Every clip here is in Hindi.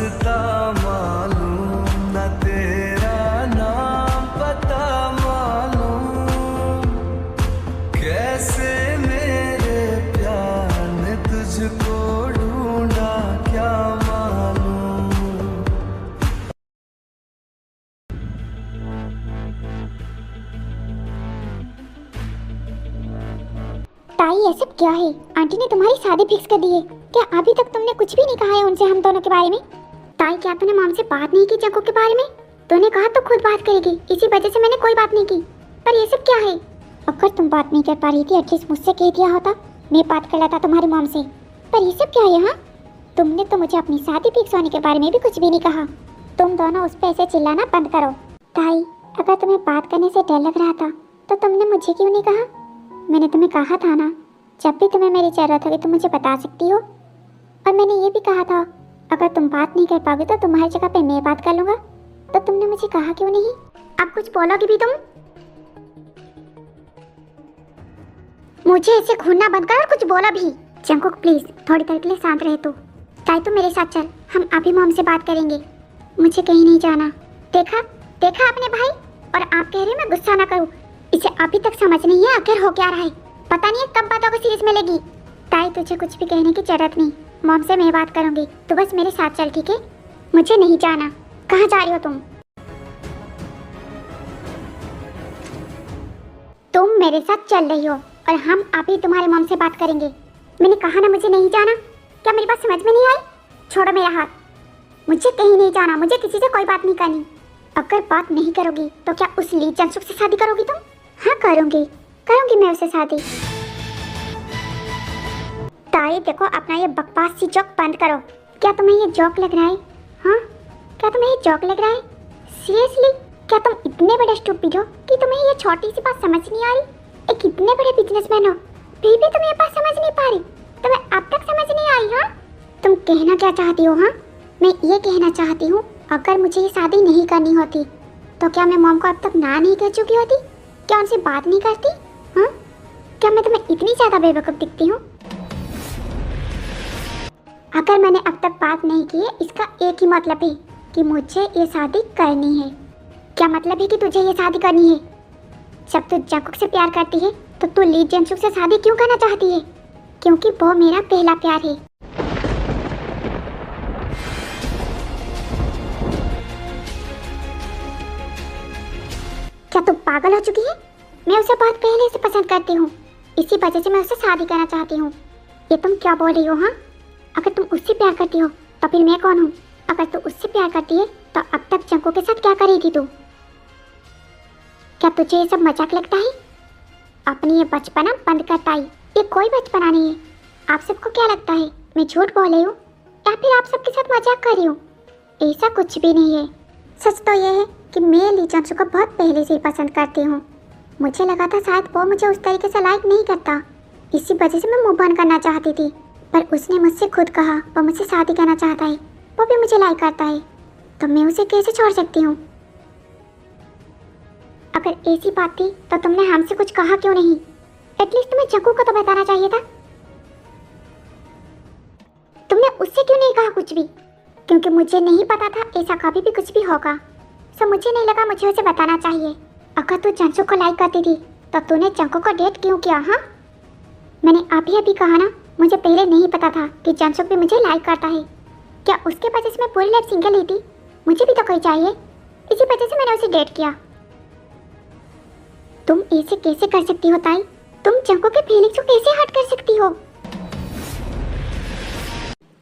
रास्ता मालूम न तेरा नाम पता मालूम, कैसे मेरे प्यार ने तुझको ढूंढा क्या मालूम। ताई ये सब क्या है? आंटी ने तुम्हारी शादी फिक्स कर दी है क्या? अभी तक तुमने कुछ भी नहीं कहा है उनसे हम दोनों के बारे में। ताई क्या तूने मॉम से बात नहीं की जंकू के बारे में? तूने कहा तो खुद बात करेगी, इसी वजह से मैंने कोई बात नहीं की। पर ये सब क्या है? अगर तुम बात नहीं कर पा रही थी एटलीस्ट मुझसे कह दिया होता, मैं बात कर लेता तुम्हारी मॉम से। पर ये सब क्या है? हाँ, तुमने तो मुझे अपनी शादी फिक्स होने के बारे में भी कुछ भी नहीं कहा। तुम दोनों उस पर ऐसे चिल्लाना बंद करो। ताई अगर तुम्हें बात करने से डर लग रहा था तो तुमने मुझे क्यों नहीं कहा? मैंने तुम्हें कहा था ना, जब भी तुम्हें मेरी जरूरत होगी तुम मुझे बता सकती हो। और मैंने ये भी कहा था अगर तुम बात नहीं कर पाओगे तो तुम्हारी जगह पे मैं बात कर लूँगा। तो तुमने मुझे कहा क्यों नहीं? अब कुछ बोलोगी भी तुम? मुझे ऐसे घूरना बंद कर और कुछ बोला भी। जंकुक प्लीज थोड़ी देर के लिए शांत रहे तो। ताई तुम मेरे साथ चल, हम अभी मॉम से बात करेंगे। मुझे कहीं नहीं जाना। देखा देखा आपने भाई, और आप कह रहे हो मैं गुस्सा ना करूँ। इसे अभी तक समझ नहीं है आखिर हो क्या रहा है। पता नहीं है कब बातों को सीरियस मिलेगी। ताई तुझे कुछ भी कहने की जरूरत नहीं, मॉम से मैं बात करूंगी। तू बस मेरे साथ चल, ठीक है? मुझे नहीं जाना। कहाँ जा रही हो तुम? तुम मेरे साथ चल रही हो और हम अभी तुम्हारे मॉम से बात करेंगे। मैंने कहा ना मुझे नहीं जाना। क्या मेरी बात समझ में नहीं आई? छोड़ो मेरा हाथ। मुझे कहीं नहीं जाना, मुझे किसी से कोई बात नहीं करनी। अगर बात नहीं करोगी तो क्या उस ली जंगसुक से शादी करोगी तुम? हाँ करूंगी मैं उससे शादी। ताई देखो अपना ये बकवास सी जोक बंद करो। क्या तुम्हें ये जोक लग रहा है? हाँ, क्या तुम्हें ये जोक लग रहा है? सीरियसली क्या तुम इतने बड़े स्टूपिड हो कि तुम्हें ये छोटी सी बात समझ नहीं आ रही? एक इतने बड़े बिजनेसमैन हो फिर भी तुम ये बात समझ नहीं पा रही? तुम्हें अब तक समझ नहीं आई? हाँ, तुम कहना क्या चाहती हो? हाँ, मैं ये कहना चाहती हूँ अगर मुझे ये शादी नहीं करनी होती तो क्या मैं मॉम को अब तक ना नहीं कह चुकी होती? क्या उनसे बात नहीं करती? हाँ, क्या मैं तुम्हें इतनी ज़्यादा बेवकूफ़ दिखती हूँ? अगर मैंने अब तक बात नहीं की है इसका एक ही मतलब है कि मुझे ये शादी करनी है। क्या मतलब है कि तुझे ये शादी करनी है? जब तू जंकुक से प्यार करती है तो तू ली जंगसुक से शादी क्यों करना चाहती है? क्योंकि वो मेरा पहला प्यार है। क्या तू पागल हो चुकी है? मैं उसे बहुत पहले से पसंद करती हूँ, इसी वजह से मैं उससे शादी करना चाहती हूँ। ये तुम क्या बोल रही हो? हाँ, अगर तुम उससे प्यार करती हो तो फिर मैं कौन हूँ? अगर तू उससे प्यार करती है तो अब तक जंको के साथ क्या कर रही थी तू? क्या तुझे ये सब मजाक लगता है? अपनी ये बचपना बंद कर ताई, ये कोई बचपना नहीं है। आप सबको क्या लगता है मैं झूठ बोल रही हूँ या फिर आप सबके साथ मजाक कर रही हूँ? ऐसा कुछ भी नहीं है। सच तो ये है कि मैं ली जंसू को बहुत पहले से ही पसंद करती हूँ। मुझे लगा था शायद वो मुझे उस तरीके से लाइक नहीं करता, इसी वजह से मैं मूव ऑन करना चाहती थी। पर उसने मुझसे खुद कहा वो मुझसे शादी करना चाहता है, वो भी मुझे लाइक करता है, तो मैं उसे कैसे छोड़ सकती हूँ? अगर ऐसी बात थी तो तुमने हमसे कुछ कहा क्यों नहीं? एटलीस्ट तुम्हें जंकू को तो बताना चाहिए था। तुमने उससे क्यों नहीं कहा कुछ भी? क्योंकि मुझे नहीं पता था ऐसा कभी भी कुछ भी होगा, सो मुझे नहीं लगा मुझे उसे बताना चाहिए। अगर तू जंसू को लाइक करती थी तो तूने जंकू को डेट क्यों किया? हाँ, मैंने अभी कहा ना, मुझे पहले नहीं पता था कि जंसू भी मुझे लाइक करता है। क्या उसके वजह से मैं पूरी लाइफ सिंगल ही थी? मुझे भी तो कोई चाहिए, इसी वजह से मैंने उसे डेट किया। तुम ऐसे कैसे कर सकती हो ताई? तुम जंकू के फीलिंग्स को कैसे हर्ट कर सकती हो?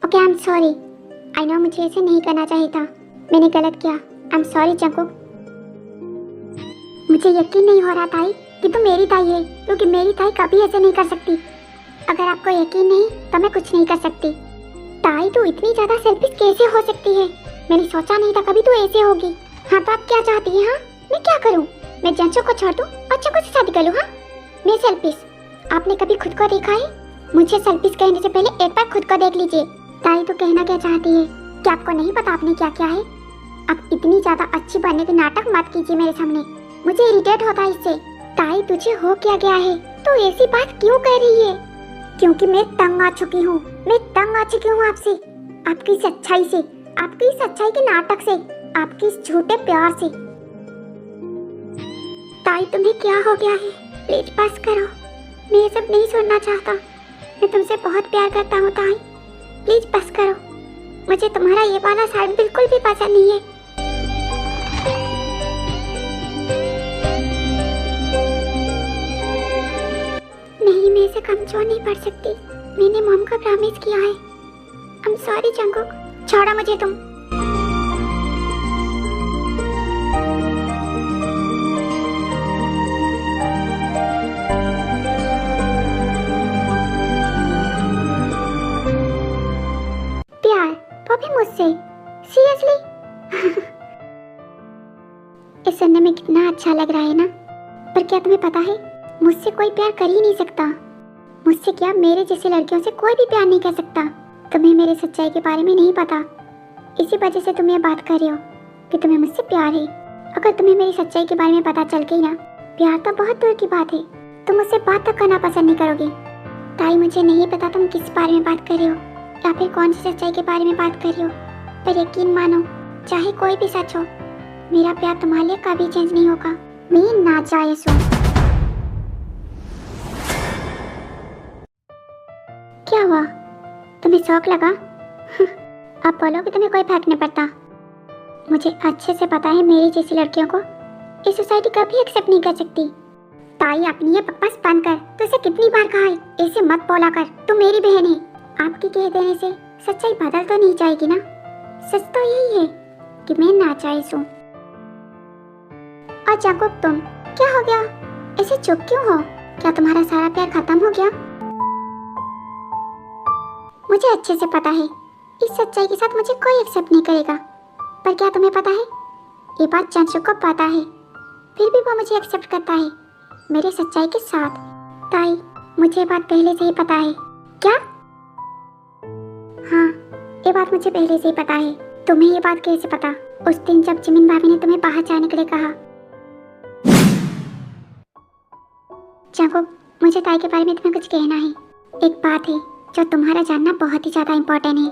Okay, I am sorry. I know मुझे ऐसे नहीं करना चाहिए था, मैंने गलत किया। I am sorry जंकू। मुझे यकीन नहीं हो रहा ताई कि तुम मेरी ताई है, क्योंकि मेरी ताई कभी ऐसे नहीं कर सकती। अगर आपको यकीन नहीं तो मैं कुछ नहीं कर सकती। ताई तू इतनी ज़्यादा सेल्फिश कैसे हो सकती है? मैंने सोचा नहीं था कभी तू ऐसे होगी। हाँ तो आप क्या चाहती हैं? हाँ, मैं क्या करूँ? मैं जंसू को छोड़ दूँ और जंकू से शादी कर लूँ? हाँ, मैं सेल्फिश? आपने कभी खुद को देखा है? मुझे सेल्फिश कहने से पहले एक बार खुद को देख लीजिए। ताई तो कहना क्या चाहती है? क्या आपको नहीं पता आपने क्या क्या है? आप इतनी ज़्यादा अच्छी बनने के नाटक मत कीजिए मेरे सामने, मुझे इरिटेट होता है इससे। ताई तुझे हो क्या गया है? तो ऐसी बात क्यों कह रही है? क्योंकि मैं तंग आ चुकी हूँ, मैं तंग आ चुकी हूँ आपसे, आपकी सच्चाई से, आपकी इस सच्चाई के नाटक से, आपकी इस झूठे प्यार से। ताई तुम्हें क्या हो गया है? प्लीज बस करो, मैं ये सब नहीं सुनना चाहता। मैं तुमसे बहुत प्यार करता हूँ ताई, प्लीज बस करो। मुझे तुम्हारा ये वाला साइड बिल्कुल भी पसंद नहीं है। नहीं, मैं इसे कमजोर नहीं पड़ सकती। मैंने मॉम को प्रॉमिस किया है। आई एम सॉरी जंगकुक, छोड़ो मुझे तुम। प्यार, वो भी मुझसे? सीरियसली? इस सुनने में कितना अच्छा लग रहा है ना। पर क्या तुम्हें पता है, मुझसे कोई प्यार कर ही नहीं सकता। मुझसे क्या, मेरे जैसी लड़कियों से कोई भी प्यार नहीं कर सकता। तुम्हें मेरे सच्चाई के बारे में नहीं पता, इसी वजह से तुम ये बात कर रहे हो कि तुम्हें मुझसे प्यार है। अगर तुम्हें मेरी सच्चाई के बारे में पता चल गई ना, प्यार तो बहुत दूर की बात है, तुम मुझसे बात तक करना पसंद नहीं करोगे। ताई मुझे नहीं पता तुम किस बारे में बात कर रहे हो या फिर कौन सी सच्चाई के बारे में बात कर रहे हो, पर यकीन मानो, चाहे कोई भी सच हो, मेरा प्यार तुम्हारे लिए कभी चेंज नहीं होगा। मैं नाजायज हूँ। क्या हुआ, तुम्हें शौक लगा? अब बोलो कि तुम्हें कोई फर्क नहीं पड़ता। मुझे अच्छे से पता है मेरी जैसी लड़कियों को ये सोसाइटी कभी एक्सेप्ट नहीं कर सकती। ताई अपनी ये बकवास बंद कर। तो इसे कितनी बार कहा है ऐसे मत बोला कर, तू मेरी बहन है। आपकी कह देने से सच्चाई बदल तो नहीं जाएगी ना। सच तो यही है कि मैं नाजायज हूँ। और जंगकुक, तुम क्या हो गया, ऐसे चुप क्यों हो? क्या तुम्हारा सारा प्यार खत्म हो गया? मुझे अच्छे से पता है इस सच्चाई के साथ मुझे कोई एक्सेप्ट नहीं करेगा, पर क्या तुम्हें पता है, ये बात जंगकुक को पता है, फिर भी वो मुझे एक्सेप्ट करता है मेरे सच्चाई के साथ। ताई, मुझे ये बात पहले से ही पता है। क्या? हाँ, ये बात मुझे पहले से ही पता है। तुम्हें ये बात कैसे पता? उस दिन जब जिमिन भाभी ने तुम्हें बाहर जाने के लिए कहा। जंगकुक, मुझे ताई के बारे में तुम्हें कुछ कहना है। एक बात है जो तुम्हारा जानना बहुत ही ज्यादा इम्पोर्टेंट है।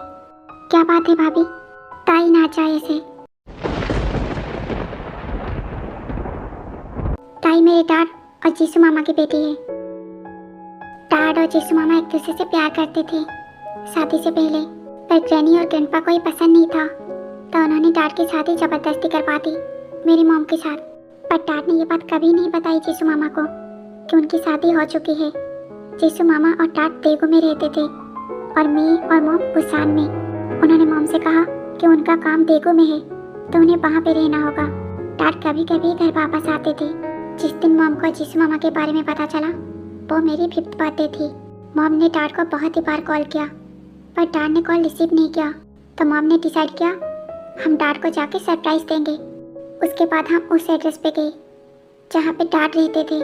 क्या बात है भाभी? ताई नाजायज है। ताई मेरे डैड और जीसू मामा की बेटी है। डैड और जीसू मामा एक दूसरे से प्यार करते थे शादी से पहले, पर ग्रैनी और ग्रैंडपा को ये पसंद नहीं था, तो उन्होंने डैड की शादी जबरदस्ती करवा दी मेरी मॉम के साथ। पर डैड ने ये बात कभी नहीं बताई जीसू मामा को कि उनकी शादी हो चुकी है। जीसू मामा और डैड तेगू में रहते थे और मैं और मॉम बुसान में। उन्होंने मॉम से कहा कि उनका काम तेगू में है तो उन्हें वहाँ पे रहना होगा। डैड कभी कभी घर वापस आते थे। जिस दिन मॉम को जीसू मामा के बारे में पता चला वो मेरी 5th बर्थडे थी। मॉम ने डैड को बहुत ही बार कॉल किया पर डैड ने कॉल रिसीव नहीं किया, तो मॉम ने डिसाइड किया हम डैड को जाके सरप्राइज देंगे। उसके बाद हम उस एड्रेस पे गए जहाँ पे डैड रहते थे।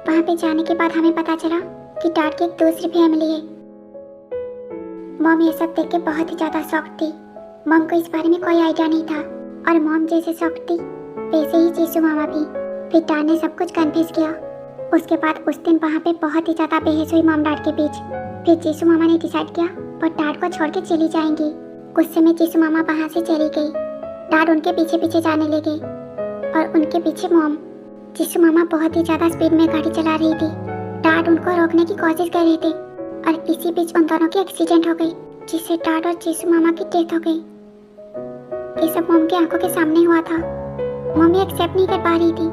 वहाँ पे जाने के बाद हमें पता चला कि डैड की एक दूसरी फैमिली है। मॉम ये सब देख के बहुत ही ज़्यादा शॉक थी। मॉम को इस बारे में कोई आइडिया नहीं था और मॉम जैसे शॉक थी वैसे ही जीसू मामा भी। फिर डैड ने सब कुछ कन्फ्यूज किया। उसके बाद उस दिन वहाँ पे बहुत ही ज़्यादा बहस हुई मॉम डैड के बीच। फिर जीसू मामा ने डिसाइड किया वो डैड को छोड़ के चली जाएंगी। गुस्से में जीसू मामा वहाँ से चली गई। डैड उनके पीछे पीछे जाने लगे और उनके पीछे मॉम। जीसू मामा बहुत ही ज़्यादा स्पीड में गाड़ी चला रही थी। डैड उनको रोकने की कोशिश कर रहे थे और इसी बीच उन दोनों की एक्सीडेंट हो गई जिससे डैड और जीसू मामा की डेथ हो गई। ये सब मॉम की आंखों के सामने हुआ था। मॉम ये एक्सेप्ट नहीं कर पा रही थी,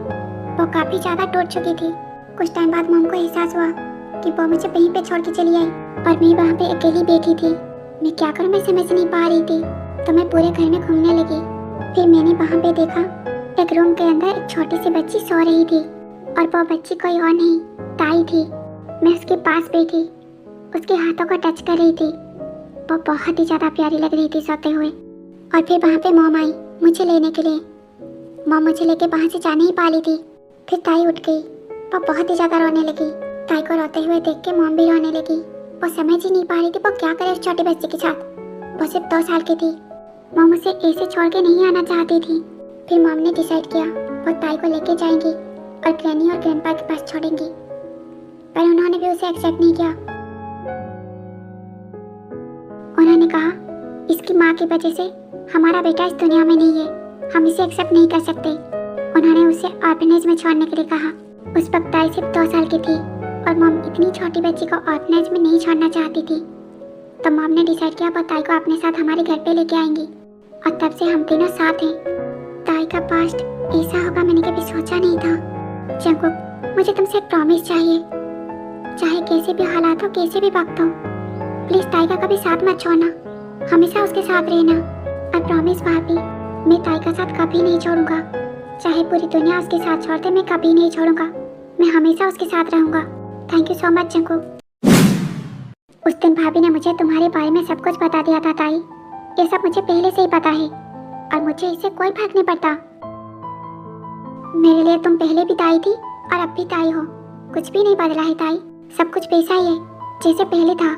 वो काफ़ी ज़्यादा टूट चुकी थी। कुछ टाइम बाद मॉम को एहसास हुआ कि वो मुझे वहीं पे छोड़ के चली आई और मैं वहाँ पे अकेली बैठी थी। मैं क्या करूँ मैं समझ नहीं पा रही थी, तो मैं पूरे घर में घूमने लगी। फिर मैंने वहाँ पे देखा एक रूम के अंदर एक छोटी सी बच्ची सो रही थी और वो बच्ची कोई और नहीं ताई थी। मैं उसके पास बैठी उसके हाथों को टच कर रही थी। वो बहुत ही ज़्यादा प्यारी लग रही थी सोते हुए। और फिर वहाँ पे मॉम आई मुझे लेने के लिए। मॉम मुझे लेके वहाँ से जा नहीं पा रही थी। फिर ताई उठ गई, वो बहुत ही ज़्यादा रोने लगी। ताई को रोते हुए देख के मॉम भी रोने लगी। वो समझ ही नहीं पा रही थी वो क्या करे उस छोटी बच्ची के साथ। वो सिर्फ 2 साल की थी। मॉम उसे ऐसे छोड़ के नहीं आना चाहती थी। फिर मॉम ने डिसाइड किया वो ताई को लेके जाएंगी और ग्रैनी और ग्रैंडपा के पास छोड़ेंगी, पर उन्होंने भी उसे एक्सेप्ट नहीं किया। उन्होंने कहा इसकी माँ की वजह से हमारा बेटा इस दुनिया में नहीं है, हम इसे एक्सेप्ट नहीं कर सकते। उन्होंने उसे ऑर्फनेज में छोड़ने के लिए कहा। उस वक्त ताई सिर्फ 2 साल की थी और मॉम इतनी छोटी बच्ची को ऑर्फनेज में नहीं छोड़ना चाहती थी। तो मॉम ने डिसाइड किया वो ताई को अपने साथ हमारे घर पे लेके आएंगी और तब से हम तीनों साथ हैं। ताई का पास्ट ऐसा होगा मैंने कभी सोचा नहीं था। जंगकुक, मुझे तुमसे एक प्रॉमिस चाहिए, चाहे कैसे भी हालात हो, कैसे भी वक्त हो, प्लीज ताई का कभी साथ मत छोड़ना, हमेशा उसके साथ रहना। आई प्रॉमिस भाभी, मैं ताई का साथ कभी नहीं छोड़ूंगा, चाहे पूरी दुनिया उसके साथ छोड़ दे, मैं कभी नहीं छोड़ूंगा, मैं हमेशा उसके साथ रहूंगा। Thank you so much Jungkook. उस दिन भाभी ने मुझे तुम्हारे बारे में सब कुछ बता दिया था ताई, ये सब मुझे पहले से ही पता है और मुझे इससे कोई फर्क नहीं पड़ता। मेरे लिए तुम पहले भी ताई थी और अब भी ताई हो, कुछ भी नहीं बदला है ताई, सब कुछ वैसा ही है जैसे पहले था।